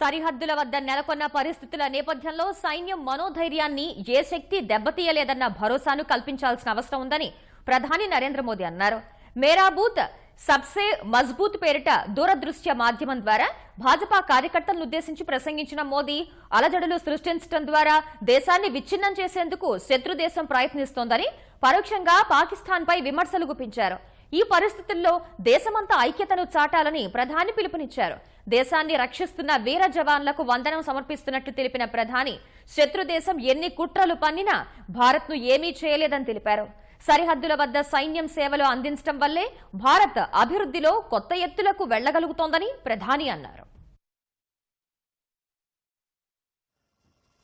సరిహద్దుల వద్ద నెలకొన్న పరిస్థితుల నేపథ్యంలో సైన్యం మనోధైర్యాన్ని ఏ శక్తి దెబ్బతీయలేదన్న భరోసాను కల్పించాల్సిన అవసరం ఉందని ప్రధాని నరేంద్ర మోదీ అన్నారు. మేరా బూత్ సబ్సే మజ్బూత్ పేరిట దూరదృశ్య మాధ్యమం ద్వారా భాజపా కార్యకర్తలను ఉద్దేశించి ప్రసంగించిన మోదీ అలజడులు సృష్టించడం ద్వారా దేశాన్ని విచ్ఛిన్నం చేసేందుకు శత్రు దేశం ప్రయత్నిస్తోందని పరోక్షంగా పాకిస్తాన్పై విమర్శలు గుప్పించారు. ఈ పరిస్థితుల్లో దేశమంతా ఐక్యతను చాటాలని ప్రధాని పిలుపునిచ్చారు. దేశాన్ని రక్షిస్తున్న వీర జవాన్లకు వందనం సమర్పిస్తున్నట్లు తెలిపిన ప్రధాని శత్రు దేశం ఎన్ని కుట్రలు పన్నినా భారత్ను ఏమీ చేయలేదని తెలిపారు. సరిహద్దుల వద్ద సైన్యం సేవలు అందించడం వల్లే భారత్ అభివృద్ధిలో కొత్త ఎత్తులకు వెళ్లగలుగుతోందని ప్రధాని అన్నారు.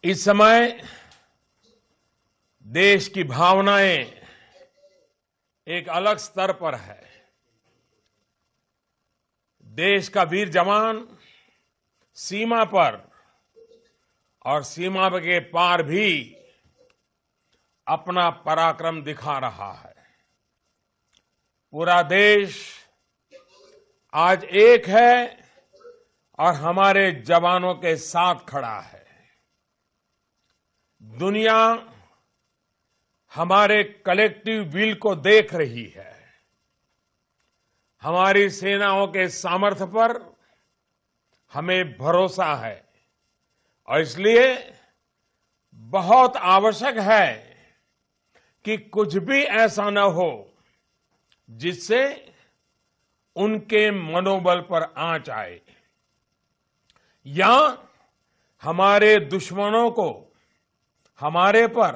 इस समय देश की भावनाएं एक अलग स्तर पर है. देश का वीर जवान सीमा पर और सीमा के पार भी अपना पराक्रम दिखा रहा है. पूरा देश आज एक है और हमारे जवानों के साथ खड़ा है. दुनिया हमारे कलेक्टिव विल को देख रही है. हमारी सेनाओं के सामर्थ्य पर हमें भरोसा है और इसलिए बहुत आवश्यक है कि कुछ भी ऐसा न हो जिससे उनके मनोबल पर आंच आए या हमारे दुश्मनों को हमारे पर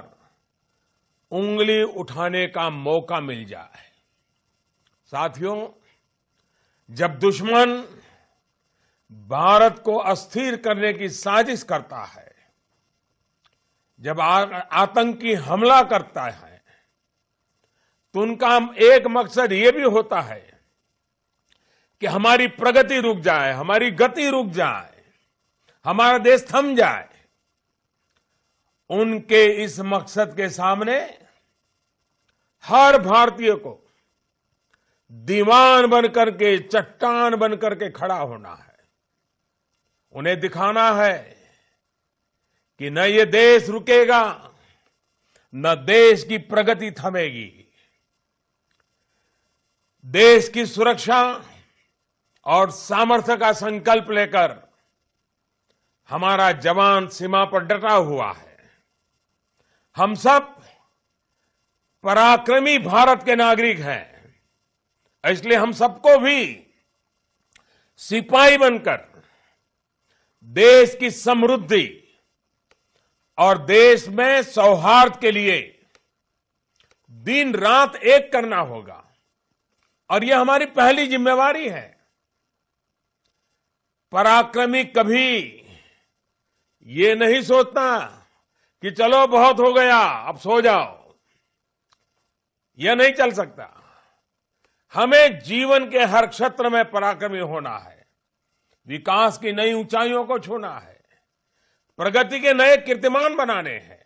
उंगली उठाने का मौका मिल जाए. साथियों, जब दुश्मन भारत को अस्थिर करने की साजिश करता है, जब आतंकी हमला करता है, तो उनका एक मकसद ये भी होता है कि हमारी प्रगति रुक जाए, हमारी गति रुक जाए, हमारा देश थम जाए. उनके इस मकसद के सामने हर भारतीय को दीवान बनकर के, चट्टान बनकर के खड़ा होना है. उन्हें दिखाना है कि न ये देश रुकेगा, न देश की प्रगति थमेगी. देश की सुरक्षा और सामर्थ्य का संकल्प लेकर हमारा जवान सीमा पर डटा हुआ है. हम सब पराक्रमी भारत के नागरिक हैं. इसलिए हम सबको भी सिपाही बनकर देश की समृद्धि और देश में सौहार्द के लिए दिन रात एक करना होगा और यह हमारी पहली जिम्मेवारी है. पराक्रमी कभी ये नहीं सोचता कि चलो बहुत हो गया, अब सो जाओ. यह नहीं चल सकता. हमें जीवन के हर क्षेत्र में पराक्रमी होना है. विकास की नई ऊंचाइयों को छूना है. प्रगति के नए कीर्तिमान बनाने हैं.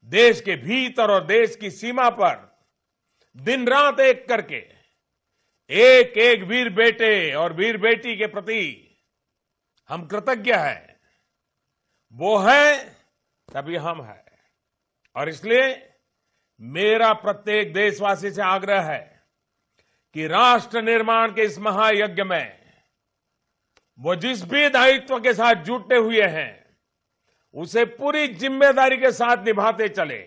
देश के भीतर और देश की सीमा पर दिन रात एक करके एक एक वीर बेटे और वीर बेटी के प्रति हम कृतज्ञ हैं. वो है तभी हम हैं. और इसलिए मेरा प्रत्येक देशवासी से आग्रह है कि राष्ट्र निर्माण के इस महायज्ञ में वो जिस भी दायित्व के साथ जुटे हुए हैं उसे पूरी जिम्मेदारी के साथ निभाते चले.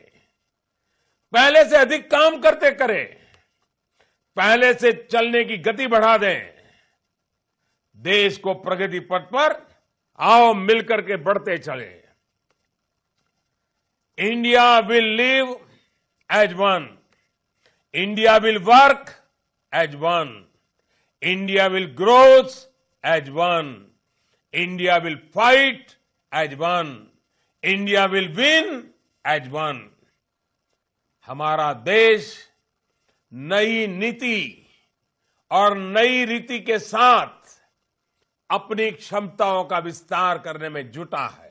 पहले से अधिक काम करते करें. पहले से चलने की गति बढ़ा दें. देश को प्रगति पथ पर आओ मिलकर के बढ़ते चले. India will live as one. India will work as one. India will grow as one. India will fight as one. India will win as one. हमारा देश नई नीति और नई रीति के साथ अपनी क्षमताओं का विस्तार करने में जुटा है.